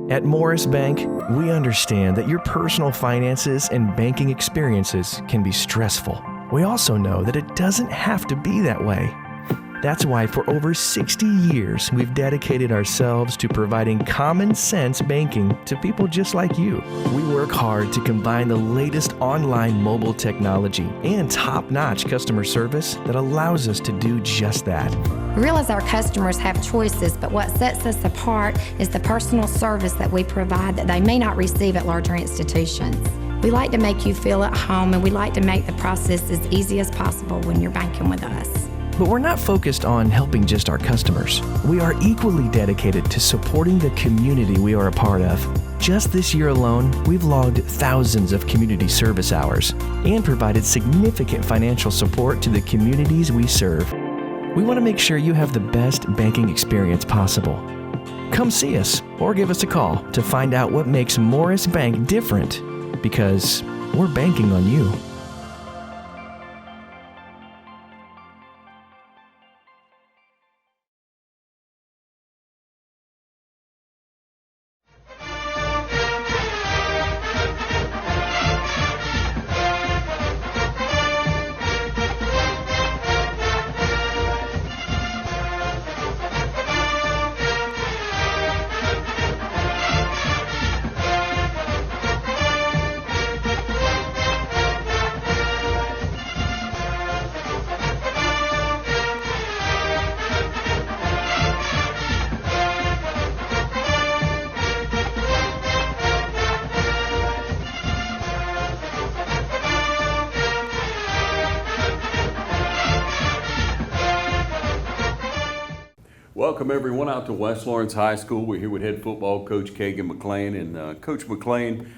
At Morris Bank, we understand that your personal finances and banking experiences can be stressful. We also know that it doesn't have to be that way. That's why for over 60 years, we've dedicated ourselves to providing common sense banking to people just like you. We work hard to combine the latest online mobile technology and top-notch customer service that allows us to do just that. We realize our customers have choices, but what sets us apart is the personal service that we provide that they may not receive at larger institutions. We like to make you feel at home, and we like to make the process as easy as possible when you're banking with us. But we're not focused on helping just our customers. We are equally dedicated to supporting the community we are a part of. Just this year alone, we've logged thousands of community service hours and provided significant financial support to the communities we serve. We want to make sure you have the best banking experience possible. Come see us or give us a call to find out what makes Morris Bank different, because we're banking on you. Welcome everyone out to West Lawrence High School. We're here with head football coach Kagan McLean. And Coach McLean,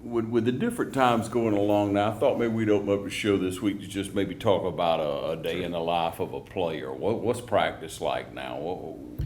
with the different times going along now, I thought maybe we'd open up a show this week to just maybe talk about a day in the life of a player. What's practice like now?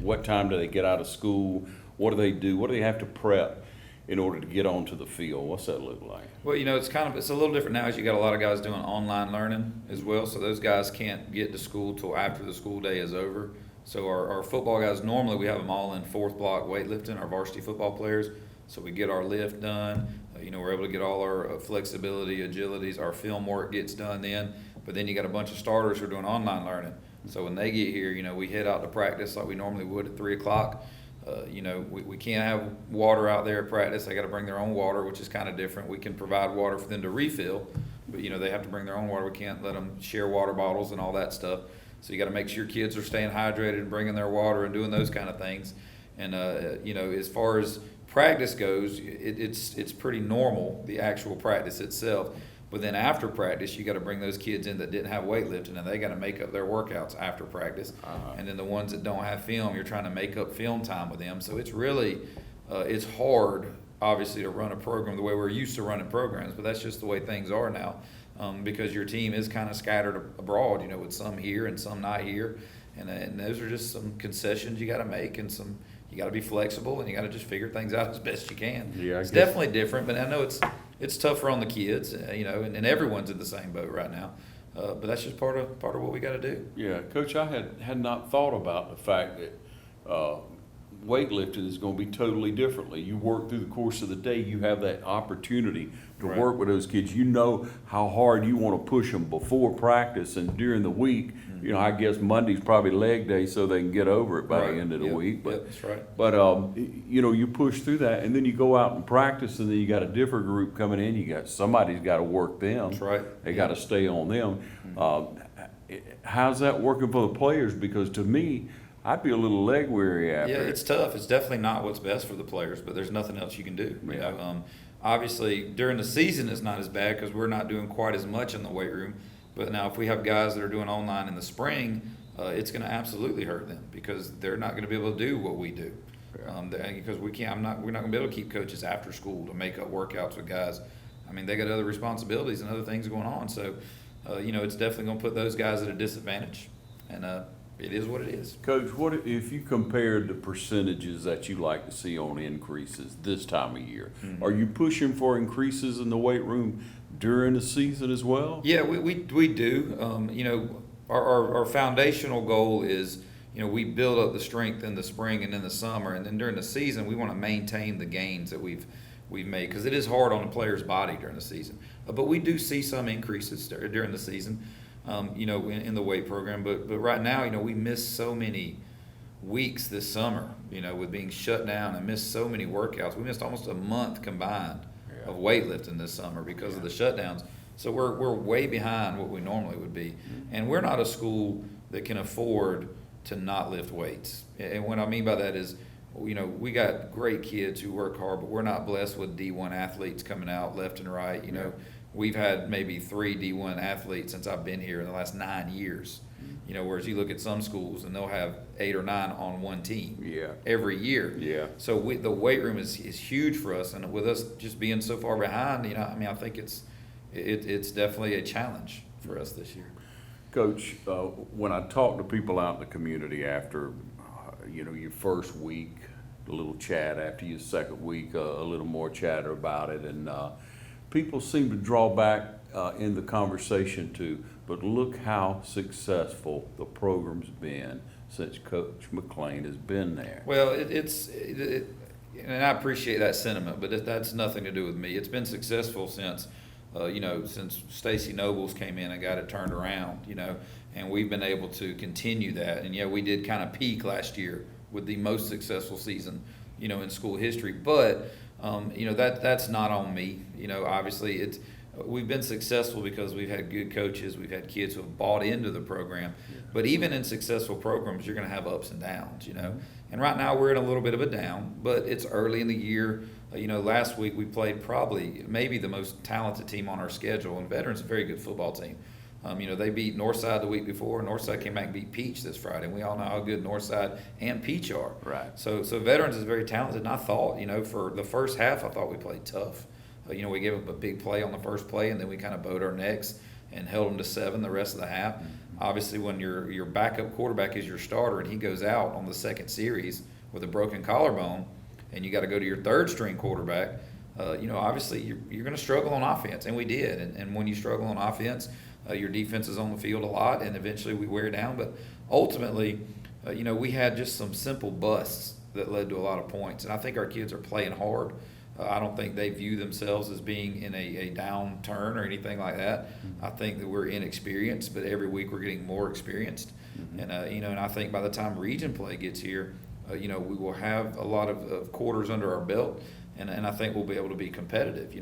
What time do they get out of school? What do they do? What do they have to prep in order to get onto the field? What's that look like? Well, you know, it's a little different now as you got a lot of guys doing online learning as well. So those guys can't get to school till after the school day is over. So our football guys, normally we have them all in fourth block weightlifting, our varsity football players. So we get our lift done. We're able to get all our flexibility, agilities, our film work gets done then. But then you got a bunch of starters who are doing online learning. So when they get here, we head out to practice like we normally would at 3 o'clock. We can't have water out there at practice. They got to bring their own water, which is kind of different. We can provide water for them to refill, but they have to bring their own water. We can't let them share water bottles and all that stuff. So you got to make sure kids are staying hydrated and bringing their water and doing those kind of things. And as far as practice goes, it's pretty normal, the actual practice itself. But then after practice, you got to bring those kids in that didn't have weightlifting, and they got to make up their workouts after practice. And then the ones that don't have film, you're trying to make up film time with them. So it's really it's hard, obviously, to run a program the way we're used to running programs, but that's just the way things are now. Because your team is kind of scattered abroad, with some here and some not here. And those are just some concessions you got to make, and you got to be flexible, and you got to just figure things out as best you can. Yeah, it's definitely different, but I know it's tougher on the kids, and everyone's in the same boat right now. But that's just part of what we got to do. Yeah, Coach, I had not thought about the fact that weightlifting is going to be totally differently. You work through the course of the day, you have that opportunity to work with those kids. You know how hard you want to push them before practice and during the week. Mm-hmm. I guess Monday's probably leg day so they can get over it by the end of the week. But, that's right. But, you push through that, and then you go out and practice, and then you got a different group coming in. Somebody's got to work them. That's right. They got to stay on them. Mm-hmm. How's that working for the players? Because to me, I'd be a little leg weary after. Yeah, it's tough. It's definitely not what's best for the players, but there's nothing else you can do. Obviously, during the season, it's not as bad because we're not doing quite as much in the weight room. But now, if we have guys that are doing online in the spring, it's going to absolutely hurt them because they're not going to be able to do what we do. Because we're not going to be able to keep coaches after school to make up workouts with guys. I mean, they got other responsibilities and other things going on. So, it's definitely going to put those guys at a disadvantage. And it is what it is. Coach, what if you compared the percentages that you like to see on increases this time of year? Mm-hmm. Are you pushing for increases in the weight room during the season as well? Yeah, we do. Our foundational goal is, we build up the strength in the spring and in the summer, and then during the season we want to maintain the gains that we've made, because it is hard on the player's body during the season. But we do see some increases during the season, in the weight program. But right now, we missed so many weeks this summer, with being shut down, and missed so many workouts. We missed almost a month combined of weightlifting this summer because of the shutdowns. So we're way behind what we normally would be. And we're not a school that can afford to not lift weights. And what I mean by that is, we got great kids who work hard, but we're not blessed with D1 athletes coming out left and right. We've had maybe 3 D1 athletes since I've been here in the last 9 years. Whereas you look at some schools and they'll have 8 or 9 on one team every year. Yeah. So the weight room is huge for us, and with us just being so far behind, I think it's definitely a challenge for us this year. Coach, when I talk to people out in the community after, your first week, a little chat, after your second week, a little more chatter about it, and people seem to draw back in the conversation too, but look how successful the program's been since Coach McClain has been there. Well, and I appreciate that sentiment, but that's nothing to do with me. It's been successful since since Stacy Nobles came in and got it turned around, and we've been able to continue that. And we did kind of peak last year with the most successful season, in school history. But, that's not on me. Obviously we've been successful because we've had good coaches, we've had kids who have bought into the program. But even in successful programs, you're going to have ups and downs, And right now we're in a little bit of a down, but it's early in the year. Last week we played maybe the most talented team on our schedule, and Veterans is a very good football team. They beat Northside the week before. Northside came back and beat Peach this Friday, and we all know how good Northside and Peach are. Right. So Veterans is very talented, and I thought, for the first half, I thought we played tough. We gave up a big play on the first play, and then we kind of bowed our necks and held them to 7 the rest of the half. Obviously, when your backup quarterback is your starter and he goes out on the second series with a broken collarbone, and you got to go to your third string quarterback, obviously you're going to struggle on offense, and we did. And when you struggle on offense, your defense is on the field a lot, and eventually we wear down. But ultimately, we had just some simple busts that led to a lot of points. And I think our kids are playing hard. I don't think they view themselves as being in a downturn or anything like that. I think that we're inexperienced, but every week we're getting more experienced. And and I think by the time region play gets here, we will have a lot of quarters under our belt, and I think we'll be able to be competitive.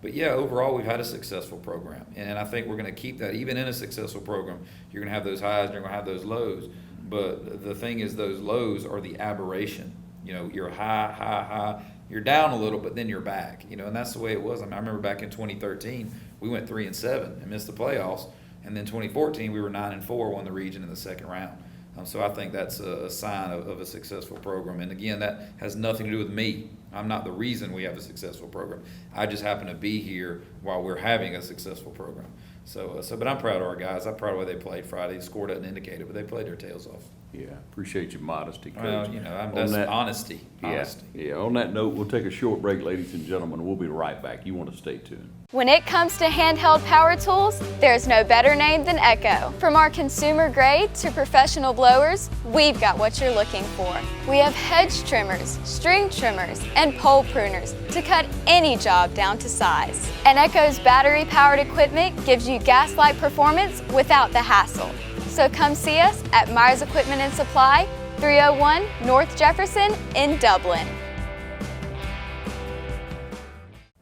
But yeah, overall we've had a successful program, and I think we're going to keep that. Even in a successful program, you're going to have those highs and you're going to have those lows. But the thing is, those lows are the aberration. You're high. You're down a little, but then you're back, and that's the way it was. I remember back in 2013, we went 3-7 and missed the playoffs, and then 2014 we were 9-4, won the region in the second round. So I think that's a sign of a successful program. And again, that has nothing to do with me. I'm not the reason we have a successful program. I just happen to be here while we're having a successful program. But I'm proud of our guys. I'm proud of the way they played Friday. The score doesn't indicate it, but they played their tails off. Yeah, appreciate your modesty, Coach. Well, that's honesty. Yeah, on that note, we'll take a short break, ladies and gentlemen. We'll be right back. You want to stay tuned. When it comes to handheld power tools, there's no better name than Echo. From our consumer grade to professional blowers, we've got what you're looking for. We have hedge trimmers, string trimmers, and pole pruners to cut any job down to size. And Echo's battery-powered equipment gives you gas-like performance without the hassle. So come see us at Myers Equipment and Supply, 301 North Jefferson in Dublin.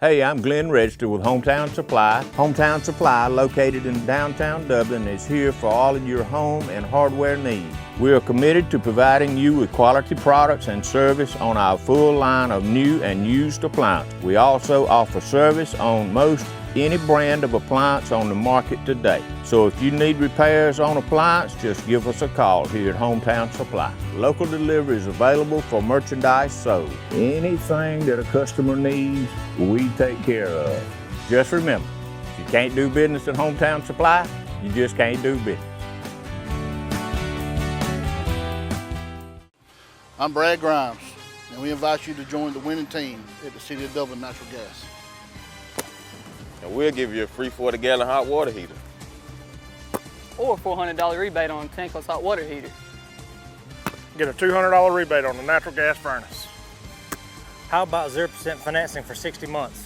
Hey, I'm Glenn Register with Hometown Supply. Hometown Supply, located in downtown Dublin, is here for all of your home and hardware needs. We are committed to providing you with quality products and service on our full line of new and used appliances. We also offer service on most any brand of appliance on the market today. So if you need repairs on appliance, just give us a call here at Hometown Supply. Local delivery is available for merchandise sold. Anything that a customer needs, we take care of. Just remember, if you can't do business at Hometown Supply, you just can't do business. I'm Brad Grimes, and we invite you to join the winning team at the City of Dublin Natural Gas. And we'll give you a free 40-gallon hot water heater. Or a $400 rebate on a tankless hot water heater. get a $200 rebate on the natural gas furnace. How about 0% financing for 60 months?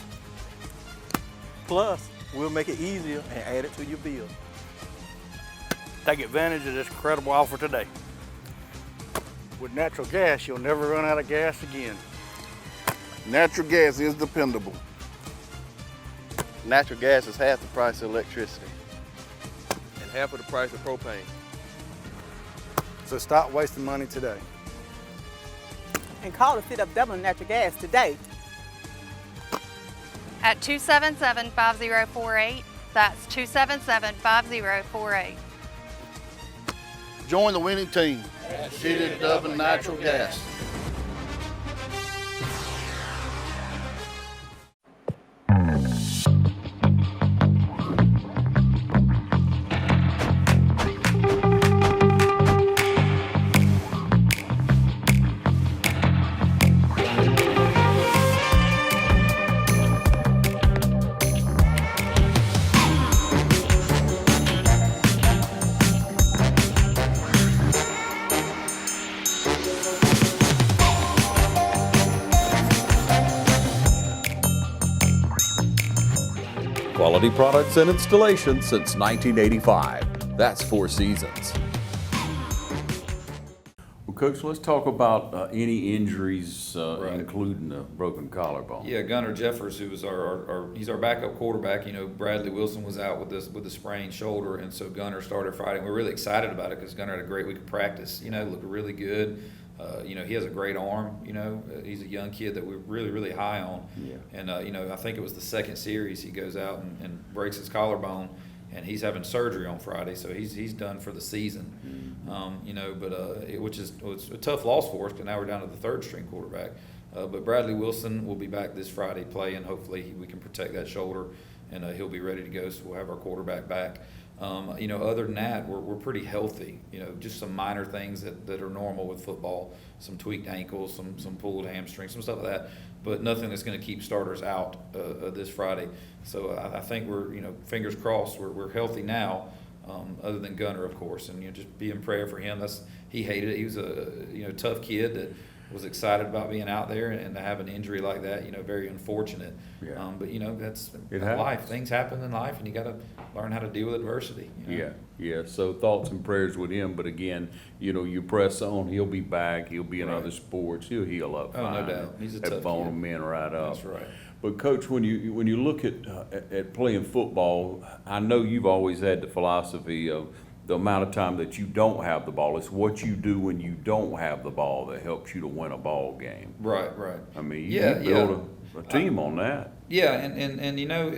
Plus, we'll make it easier and add it to your bill. Take advantage of this incredible offer today. With natural gas, you'll never run out of gas again. Natural gas is dependable. Natural gas is half the price of electricity and half of the price of propane. So stop wasting money today. And call to fit up double natural gas today. At 277-5048. That's 277-5048. Join the winning team at City of Dublin Natural Gas. Quality products and installations since 1985. That's 4 seasons. Well, Coach, let's talk about any injuries, including a broken collarbone. Yeah, Gunnar Jeffers, who was he's our backup quarterback. You know, Bradley Wilson was out with a sprained shoulder, and so Gunnar started Friday. We're really excited about it because Gunnar had a great week of practice. You know, looked really good. You know, he has a great arm. You know, he's a young kid that we're really, really high on. Yeah. And you know, I think it was the second series he goes out and breaks his collarbone, and he's having surgery on Friday, so he's done for the season. Mm-hmm. You know, but which is a tough loss for us because now we're down to the third string quarterback. But Bradley Wilson will be back this Friday playing. Hopefully we can protect that shoulder, and he'll be ready to go. So we'll have our quarterback back. You know, other than that, we're pretty healthy. You know, just some minor things that are normal with football, some tweaked ankles, some pulled hamstrings, some stuff like that, but nothing that's going to keep starters out this Friday. So I think we're, you know, fingers crossed, we're healthy now, other than Gunnar, of course, and you know, just be in prayer for him. He hated it. He was a tough kid that was excited about being out there, and to have an injury like that, you know, very unfortunate. Yeah. But you know, that's It life. happens. Things happen in life, and you got to learn how to deal with adversity. You know? Yeah. So thoughts and prayers with him. But again, you know, you press on. He'll be back. He'll be in Right. other sports. He'll heal up. Oh, no fine. doubt. He's a That tough bone kid. men right up. That's right. But Coach, when you look at playing football, I know you've always had the philosophy of the amount of time that you don't have the ball. It's what you do when you don't have the ball that helps you to win a ball game. Right. I mean, Yeah, you build a team on that. Yeah, and you know,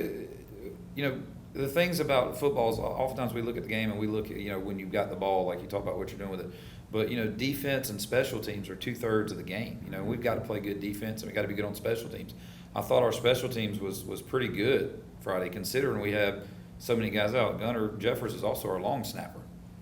the things about football is oftentimes we look at the game and we look at, you know, when you've got the ball, like you talk about what you're doing with it. But, you know, defense and special teams are 2/3 of the game. You know, we've got to play good defense and we've got to be good on special teams. I thought our special teams was pretty good Friday, considering we have so many guys out. Gunnar Jeffers is also our long snapper.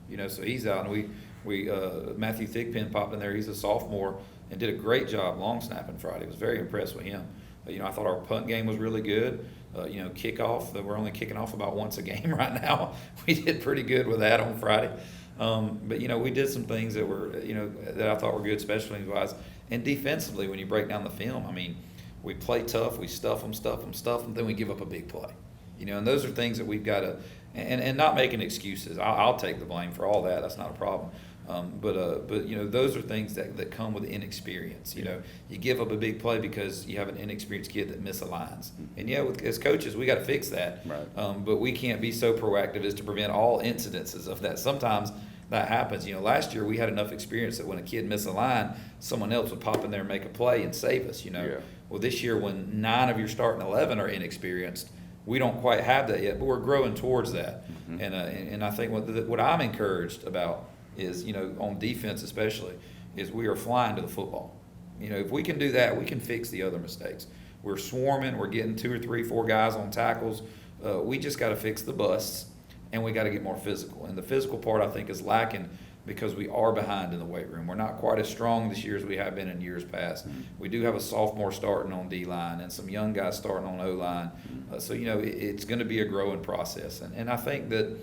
You know, so he's out, and we Matthew Thigpen popped in there. He's a sophomore and did a great job long snapping Friday. I was very impressed with him. You know, I thought our punt game was really good. You know, kickoff, that we're only kicking off about once a game right now. We did pretty good with that on Friday. But, you know, we did some things that were, you know, that I thought were good special teams wise. And defensively, when you break down the film, I mean, we play tough, we stuff them, then we give up a big play. You know, and those are things that we've got to, and not making excuses. I'll take the blame for all that. That's not a problem. But you know, those are things that come with inexperience. You know, you give up a big play because you have an inexperienced kid that misaligns. And yeah, as coaches, we got to fix that. Right. But we can't be so proactive as to prevent all incidences of that. Sometimes that happens. You know, last year we had enough experience that when a kid misaligned, someone else would pop in there and make a play and save us. You know. Yeah. Well, this year when 9 of your starting 11 are inexperienced, we don't quite have that yet, but we're growing towards that. Mm-hmm. And I think what I'm encouraged about is, you know, on defense especially, is we are flying to the football. You know, if we can do that, we can fix the other mistakes. We're swarming, we're getting 2 or 3, 4 guys on tackles. We just got to fix the busts, and we got to get more physical. And the physical part, I think, is lacking because we are behind in the weight room. We're not quite as strong this year as we have been in years past. Mm-hmm. We do have a sophomore starting on D-line and some young guys starting on O-line. So, you know, it's going to be a growing process. And I think that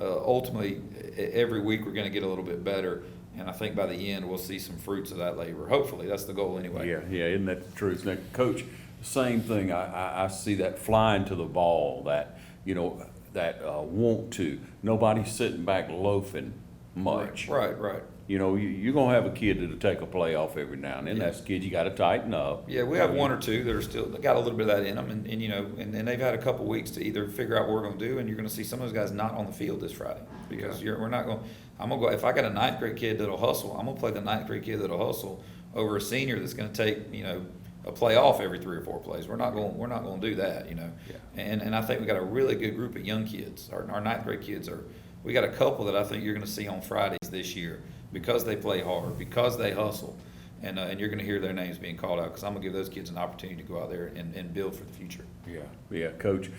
ultimately every week we're going to get a little bit better. And I think by the end, we'll see some fruits of that labor. Hopefully, that's the goal anyway. Yeah, isn't that the truth? Now, Coach, same thing, I see that flying to the ball, that, that want to. Nobody's sitting back loafing much. Right. You're going to have a kid that'll take a play off every now and then. That's the kid you got to tighten up. Yeah, we have one or two that are still got a little bit of that in them, and they've had a couple weeks to either figure out what we're going to do, and you're going to see some of those guys not on the field this Friday because we're not going. I'm going to go. If I got a ninth grade kid that'll hustle, I'm going to play the ninth grade kid that'll hustle over a senior that's going to take a play off every 3 or 4 plays. We're not going to do that, And I think we got a really good group of young kids. Our ninth grade kids are. We got a couple that I think you're going to see on Fridays this year because they play hard, because they hustle, and you're going to hear their names being called out because I'm going to give those kids an opportunity to go out there and build for the future. Yeah, Coach.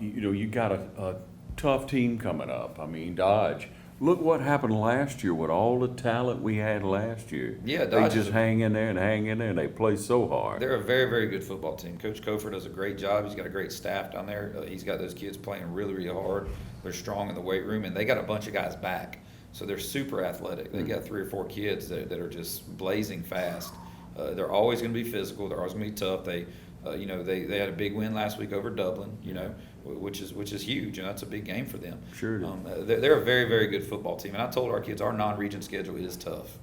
You got a tough team coming up. I mean, Dodge. Look what happened last year with all the talent we had last year. Yeah, Dodge just hang in there, and they play so hard. They're a very, very good football team. Coach Kofor does a great job. He's got a great staff down there. He's got those kids playing really, really hard. They're strong in the weight room, and they got a bunch of guys back. So they're super athletic. They got 3 or 4 kids that are just blazing fast. They're always going to be physical. They're always going to be tough. They had a big win last week over Dublin, which is huge, and that's a big game for them. Sure it is. They're a very, very good football team. And I told our kids our non-region schedule is tough.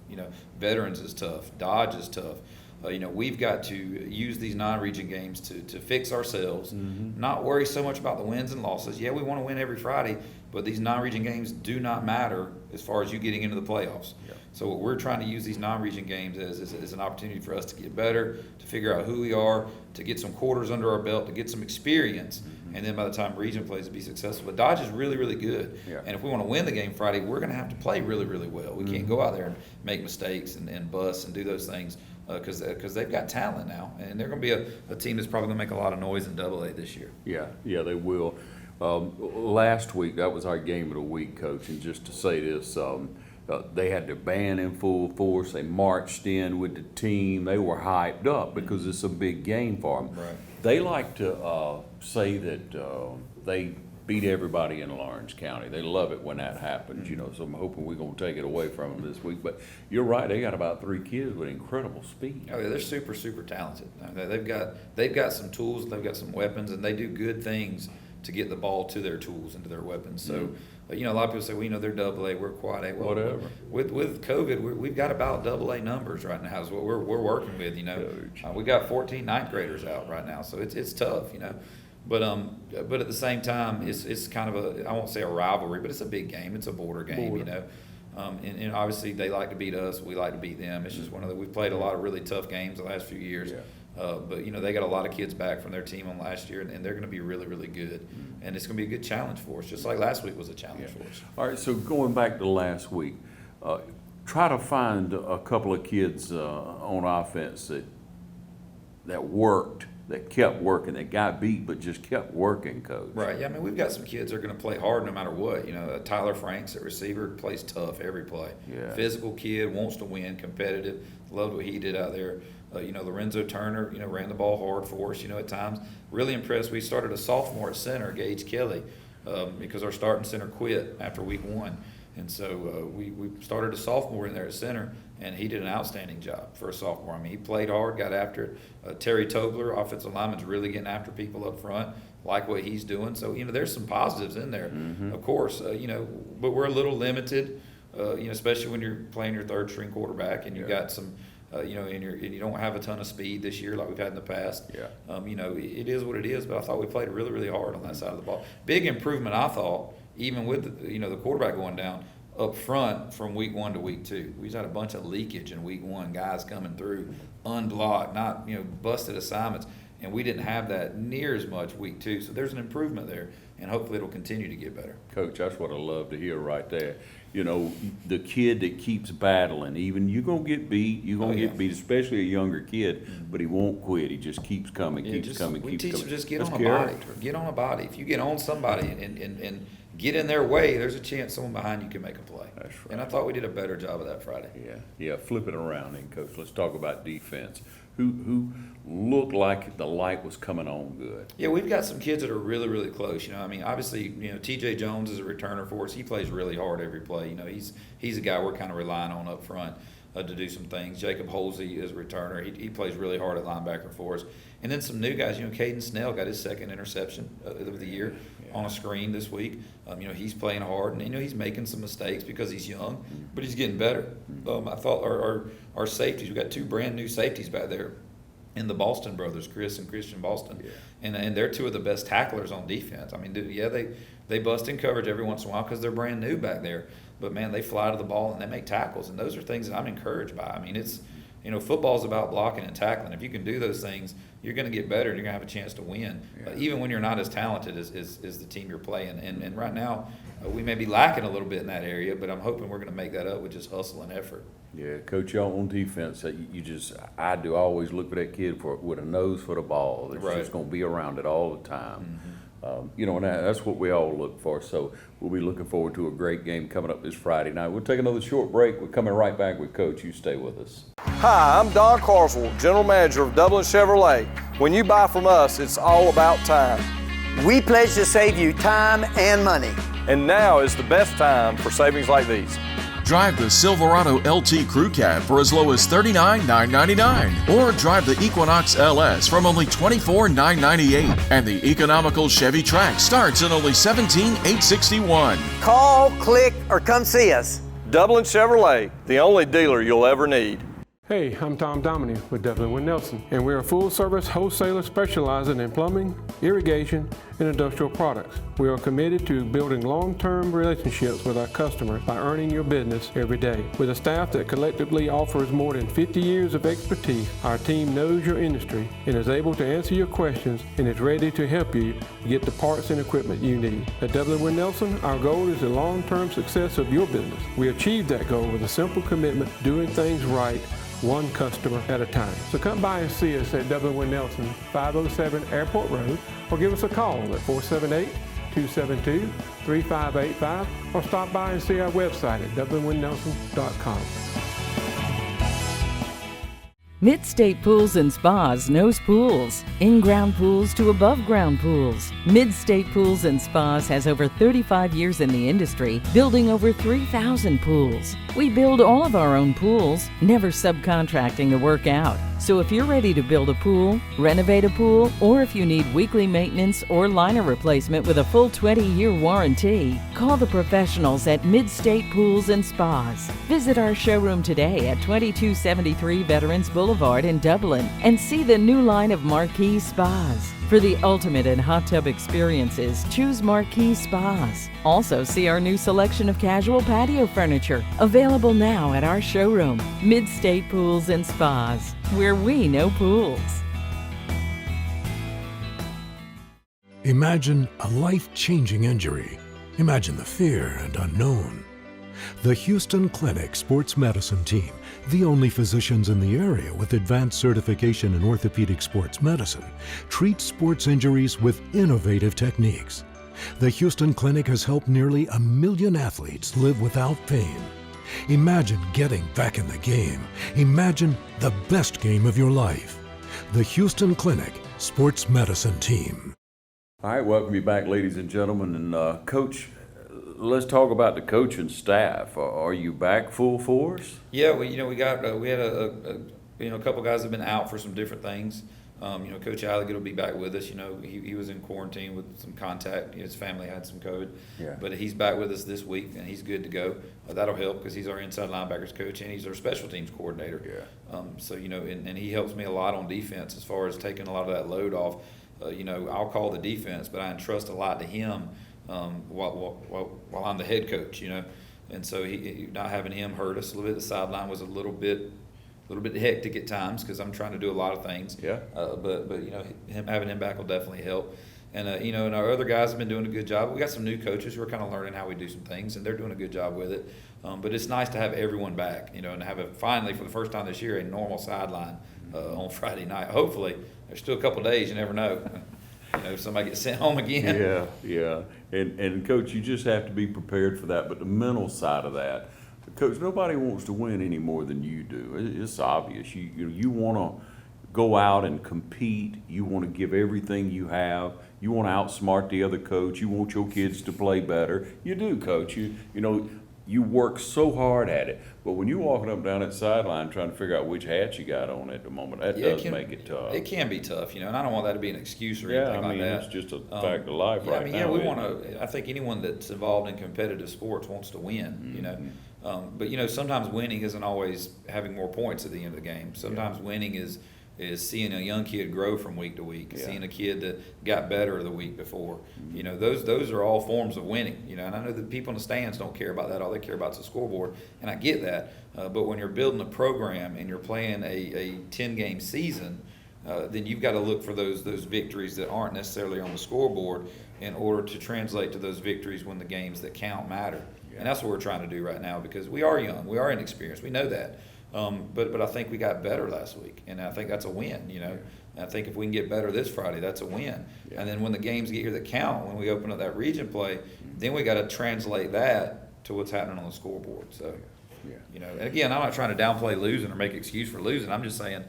Veterans is tough. Dodge is tough. We've got to use these non-region games to fix ourselves, not worry so much about the wins and losses. Yeah, we want to win every Friday, but these non-region games do not matter as far as you getting into the playoffs. Yeah. So what we're trying to use these non-region games as an opportunity for us to get better, to figure out who we are, to get some quarters under our belt, to get some experience, and then by the time region plays to be successful. But Dodge is really, really good. Yeah. And if we want to win the game Friday, we're going to have to play really, really well. We can't go out there and make mistakes and bust and do those things because they've got talent now. And they're going to be a team that's probably going to make a lot of noise in AA this year. Yeah, they will. Last week, that was our game of the week, Coach. And just to say this, they had their band in full force. They marched in with the team. They were hyped up because it's a big game for them. Right. They like to say that they beat everybody in Lawrence County. They love it when that happens, so I'm hoping we're going to take it away from them this week. But you're right, they got about 3 kids with incredible speed. Oh, yeah, they're super, super talented. They've got some tools, they've got some weapons, and they do good things to get the ball to their tools and to their weapons. So, a lot of people say, well, they're AA, we're quad A. Well, whatever. With COVID, we've got about AA numbers right now is what we're working with, we got 14 ninth graders out right now, so it's tough, But at the same time, it's kind of I won't say a rivalry, but it's a big game. It's a border game, and obviously they like to beat us. We like to beat them. It's just we've played a lot of really tough games the last few years. Yeah. But they got a lot of kids back from their team on last year, and they're going to be really, really good. And it's going to be a good challenge for us, just like last week was a challenge for us. All right, so going back to last week, try to find a couple of kids on offense that worked, that kept working, that got beat but just kept working, Coach. Right, yeah, we've got some kids that are going to play hard no matter what. Tyler Franks at receiver plays tough every play. Yeah. Physical kid, wants to win, competitive. Loved what he did out there. Lorenzo Turner, ran the ball hard for us, at times. Really impressed. We started a sophomore at center, Gage Kelly, because our starting center quit after week 1. And so we started a sophomore in there at center, and he did an outstanding job for a sophomore. He played hard, got after it. Terry Tobler, offensive lineman's really getting after people up front, like what he's doing. So, there's some positives in there, of course, but we're a little limited, especially when you're playing your third string quarterback and you've got some, and you don't have a ton of speed this year like we've had in the past. Yeah. It is what it is, but I thought we played really, really hard on that side of the ball. Big improvement, I thought, even with the quarterback going down up front from week 1 to week 2. We just had a bunch of leakage in week 1, guys coming through unblocked, not busted assignments, and we didn't have that near as much week 2. So there's an improvement there, and hopefully it'll continue to get better. Coach, that's what I love to hear right there. The kid that keeps battling, even you're going to get beat, get beat, especially a younger kid, but he won't quit. He just keeps coming, keeps coming. We teach him just get That's on a body. Get on a body. If you get on somebody and get in their way, there's a chance someone behind you can make a play. That's right. And I thought we did a better job of that Friday. Yeah, flip it around then, Coach. Let's talk about defense. who looked like the light was coming on good? Yeah, we've got some kids that are really, really close. You know, I mean, obviously, you know, T.J. Jones is a returner for us. He plays really hard every play. You know, he's a guy we're kind of relying on up front to do some things. Jacob Holsey is a returner. He plays really hard at linebacker for us. And then some new guys. You know, Caden Snell got his second interception of the year on a screen this week. You know, he's playing hard, and you know he's making some mistakes because he's young, but he's getting better. I thought our safeties. We got two brand new safeties back there in the Boston brothers, Chris and Christian Boston, and they're two of the best tacklers on defense. I mean, they bust in coverage every once in a while because they're brand new back there. But man, they fly to the ball and they make tackles, and those are things that I'm encouraged by. I mean, it's, you know, football's about blocking and tackling. If you can do those things, you're going to get better and you're going to have a chance to win. Even when you're not as talented as the team you're playing. And right now, we may be lacking a little bit in that area, but I'm hoping we're going to make that up with just hustle and effort. Yeah, Coach, y'all on defense, I do always look for that kid with a nose for the ball. It's just going to be around it all the time. You know, and that's what we all look for. So we'll be looking forward to a great game coming up this Friday night. We'll take another short break. We're coming right back with Coach. You stay with us. Hi, I'm Don Carswell, General Manager of Dublin Chevrolet. When you buy from us, it's all about time. We pledge to save you time and money. And now is the best time for savings like these. Drive the Silverado LT Crew Cab for as low as $39,999, or drive the Equinox LS from only $24,998, and the economical Chevy Trax starts at only $17,861. Call, click, or come see us. Dublin Chevrolet, the only dealer you'll ever need. Hey, I'm Tom Dominy with Dublin Wind Nelson, and we're a full-service wholesaler specializing in plumbing, irrigation, and industrial products. We are committed to building long-term relationships with our customers by earning your business every day. With a staff that collectively offers more than 50 years of expertise, our team knows your industry and is able to answer your questions and is ready to help you get the parts and equipment you need. At Dublin Wind Nelson, our goal is the long-term success of your business. We achieve that goal with a simple commitment, doing things right, one customer at a time. So come by and see us at Dublin Wind Nelson, 507 Airport Road, or give us a call at 478-272-3585, or stop by and see our website at dublinwindnelson.com. Mid-State Pools and Spas knows pools. In-ground pools to above-ground pools. Mid-State Pools and Spas has over 35 years in the industry, building over 3,000 pools. We build all of our own pools, never subcontracting the work out. So if you're ready to build a pool, renovate a pool, or if you need weekly maintenance or liner replacement with a full 20-year warranty, call the professionals at Mid-State Pools and Spas. Visit our showroom today at 2273 Veterans Boulevard in Dublin and see the new line of Marquee Spas. For the ultimate in hot tub experiences, choose Marquee Spas. Also see our new selection of casual patio furniture, available now at our showroom, Mid-State Pools and Spas, where we know pools. Imagine a life-changing injury. Imagine the fear and unknown. The Houston Clinic Sports Medicine Team, the only physicians in the area with advanced certification in orthopedic sports medicine, treats sports injuries with innovative techniques. The Houston Clinic has helped nearly 1 million athletes live without pain. Imagine getting back in the game. Imagine the best game of your life. The Houston Clinic Sports Medicine Team. All right, welcome you back, ladies and gentlemen. And Coach, let's talk about the coaching staff. Are you back full force? Yeah, we had a couple guys have been out for some different things. Coach Alligat will be back with us. He was in quarantine with some contact. His family had some COVID. Yeah. But he's back with us this week, and he's good to go. That'll help because he's our inside linebackers coach, and he's our special teams coordinator. Yeah. And he helps me a lot on defense as far as taking a lot of that load off. I'll call the defense, but I entrust a lot to him while I'm the head coach, And so he not having him hurt us a little bit. The sideline was a little bit hectic at times because I'm trying to do a lot of things. Yeah. But having him back will definitely help. And and our other guys have been doing a good job. We got some new coaches who are kind of learning how we do some things, and they're doing a good job with it. But it's nice to have everyone back, and have finally for the first time this year a normal sideline on Friday night. Hopefully, there's still a couple of days. You never know. If somebody gets sent home again. Yeah. And Coach, you just have to be prepared for that. But the mental side of that, Coach, nobody wants to win any more than you do. It's obvious. You want to go out and compete. You want to give everything you have. You want to outsmart the other coach. You want your kids to play better. You do, Coach. You know, you work so hard at it. But when you're walking up and down that sideline trying to figure out which hat you got on at the moment, that does make it tough. It can be tough, you know, and I don't want that to be an excuse or anything like that. Yeah, I mean, it's just a fact of life right now. Yeah, we want to, I think anyone that's involved in competitive sports wants to win, you know. But, you know, sometimes winning isn't always having more points at the end of the game. Sometimes winning is seeing a young kid grow from week to week, seeing a kid that got better the week before. You know, those are all forms of winning, you know, and I know that people in the stands don't care about that. All they care about is the scoreboard, and I get that. But when you're building a program and you're playing a 10-game season, then you've got to look for those victories that aren't necessarily on the scoreboard in order to translate to those victories when the games that count matter. And that's what we're trying to do right now, because we are young, we are inexperienced, we know that. But I think we got better last week, and I think that's a win, you know. And I think if we can get better this Friday, that's a win. And then when the games get here that count, when we open up that region play, then we got to translate that to what's happening on the scoreboard. So, you know, and again, I'm not trying to downplay losing or make an excuse for losing. I'm just saying,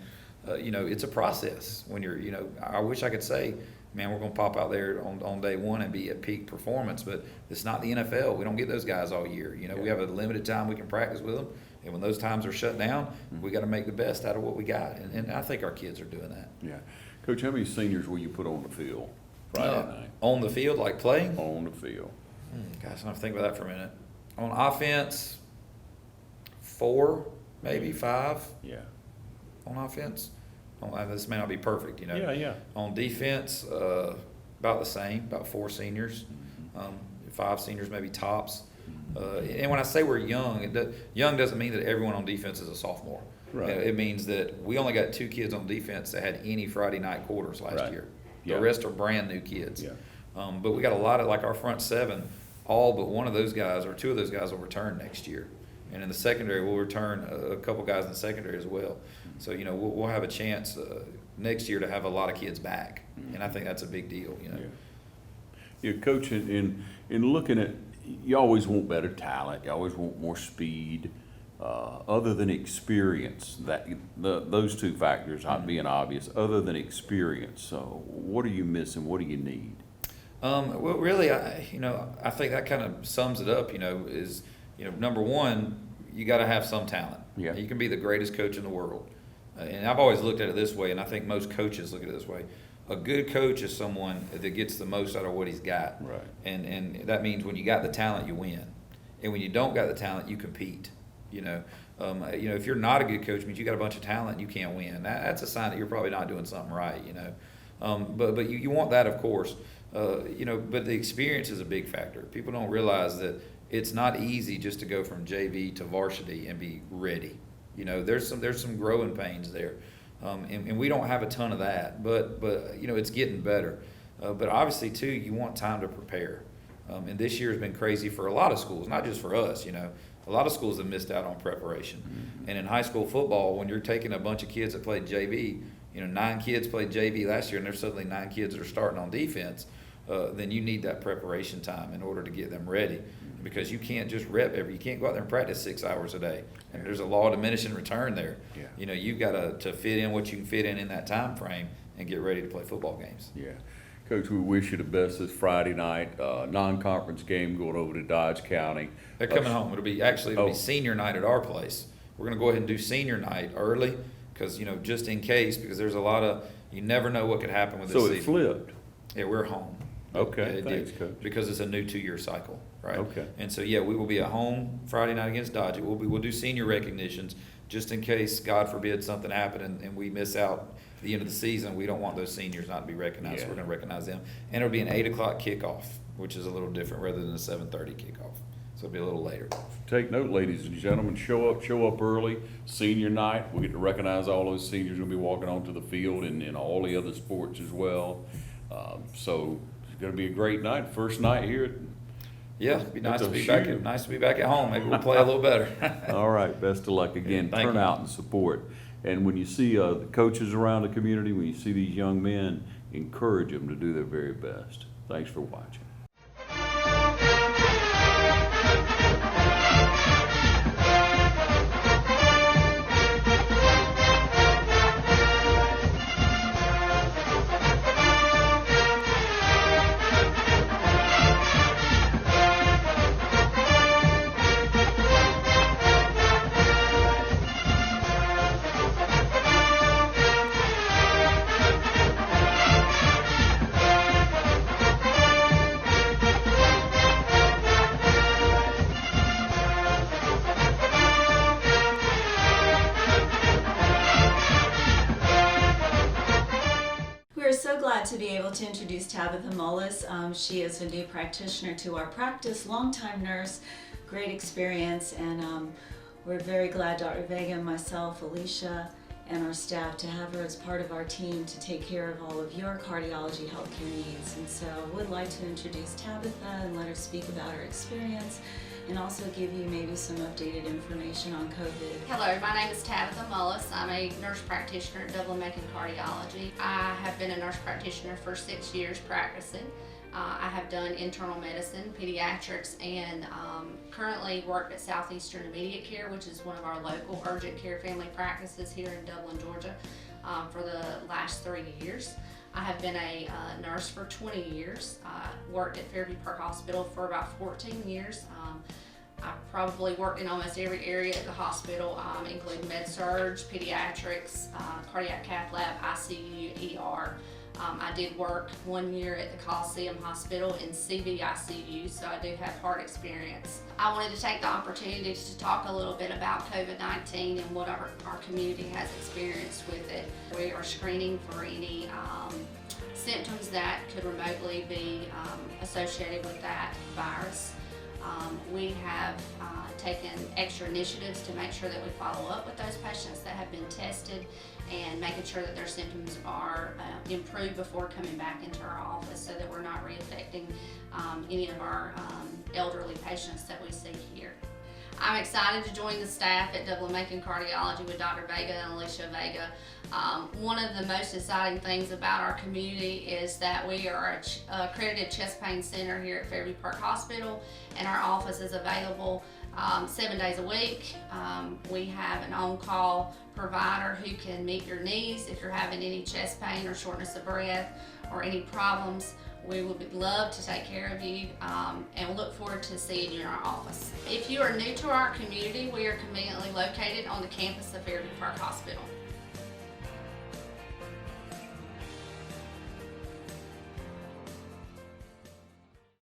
you know, it's a process. When you're, you know, I wish I could say, man, we're going to pop out there on day one and be at peak performance, but it's not the NFL. We don't get those guys all year. You know, we have a limited time we can practice with them, and when those times are shut down, we got to make the best out of what we got, and I think our kids are doing that. Yeah. Coach, how many seniors will you put on the field Friday night? On the field, like playing? On the field. Gosh, I have to think about that for a minute. On offense, 4, maybe 5. Yeah. On offense. This may not be perfect, you know. Yeah. On defense, about the same, about 4 seniors, 5 seniors maybe tops. And when I say we're young, young doesn't mean that everyone on defense is a sophomore. Right. It means that we only got 2 kids on defense that had any Friday night quarters last year. The rest are brand new kids. Yeah. But we got a lot of, like our front 7, all but one of those guys or 2 of those guys will return next year. And in the secondary, we'll return a couple guys in the secondary as well. So, you know, we'll have a chance next year to have a lot of kids back. And I think that's a big deal, you know. Yeah, Coach, in looking at, you always want better talent. You always want more speed. Other than experience, those 2 factors not being obvious, other than experience, so what are you missing? What do you need? Well, really, I think that kind of sums it up, is, number one, you got to have some talent. Yeah. You can be the greatest coach in the world. And I've always looked at it this way, and I think most coaches look at it this way. A good coach is someone that gets the most out of what he's got. Right. And that means when you got the talent, you win. And when you don't got the talent, you compete. If you're not a good coach, it means you got a bunch of talent and you can't win. That's a sign that you're probably not doing something right, But you want that, of course. But the experience is a big factor. People don't realize that it's not easy just to go from JV to varsity and be ready. There's some growing pains there. And we don't have a ton of that, but it's getting better. But obviously, too, you want time to prepare. And this year has been crazy for a lot of schools, not just for us, A lot of schools have missed out on preparation. Mm-hmm. And in high school football, when you're taking a bunch of kids that played JV, 9 kids played JV last year, and there's suddenly 9 kids that are starting on defense, then you need that preparation time in order to get them ready. Mm-hmm. Because you can't just you can't go out there and practice 6 hours a day. And there's a law of diminishing return there. Yeah. You've got to fit in what you can fit in that time frame and get ready to play football games. Yeah. Coach, we wish you the best this Friday night, non-conference game going over to Dodge County. They're coming home. It'll be senior night at our place. We're going to go ahead and do senior night early because, just in case, because there's a lot of, you never know what could happen with this season. So it flipped? Yeah, we're home. Okay, thanks, Coach. Because it's a new 2-year cycle, right? Okay. And so, we will be at home Friday night against Dodge. We'll do senior recognitions just in case, God forbid, something happened and we miss out at the end of the season. We don't want those seniors not to be recognized, so we're going to recognize them. And it'll be an 8 o'clock kickoff, which is a little different rather than a 7:30 kickoff. So it'll be a little later. Take note, ladies and gentlemen, show up early. Senior night, we get to recognize all those seniors who will be walking onto the field and all the other sports as well. So it's going to be a great night. First night here. It'd be nice to be back. Nice to be back at home. Maybe we'll play a little better. All right, best of luck again. Turn out and support. And when you see the coaches around the community, when you see these young men, encourage them to do their very best. Thanks for watching. are so glad to be able to introduce Tabitha Mullis. She is a new practitioner to our practice, longtime nurse, great experience, and we're very glad, Dr. Vega and myself, Alicia, and our staff, to have her as part of our team to take care of all of your cardiology healthcare needs. And so I would like to introduce Tabitha and let her speak about her experience and also give you maybe some updated information on COVID. Hello, my name is Tabitha Mullis. I'm a nurse practitioner at Dublin-Macon Cardiology. I have been a nurse practitioner for 6 years practicing. I have done internal medicine, pediatrics, and currently worked at Southeastern Immediate Care, which is one of our local urgent care family practices here in Dublin, Georgia, for the last 3 years. I have been a nurse for 20 years. Worked at Fairview Park Hospital for about 14 years. I probably worked in almost every area at the hospital, including med-surg, pediatrics, cardiac cath lab, ICU, ER. I did work 1 year at the Coliseum Hospital in CVICU, so I do have heart experience. I wanted to take the opportunity to talk a little bit about COVID-19 and what our community has experienced with it. We are screening for any symptoms that could remotely be associated with that virus. We have taken extra initiatives to make sure that we follow up with those patients that have been tested and making sure that their symptoms are improved before coming back into our office so that we're not reinfecting any of our elderly patients that we see here. I'm excited to join the staff at Dublin-Macon Cardiology with Dr. Vega and Alicia Vega. One of the most exciting things about our community is that we are an accredited chest pain center here at Fairview Park Hospital, and our office is available 7 days a week. We have an on-call provider who can meet your needs if you're having any chest pain or shortness of breath or any problems. We would love to take care of you and look forward to seeing you in our office. If you are new to our community, we are conveniently located on the campus of Fairview Park Hospital.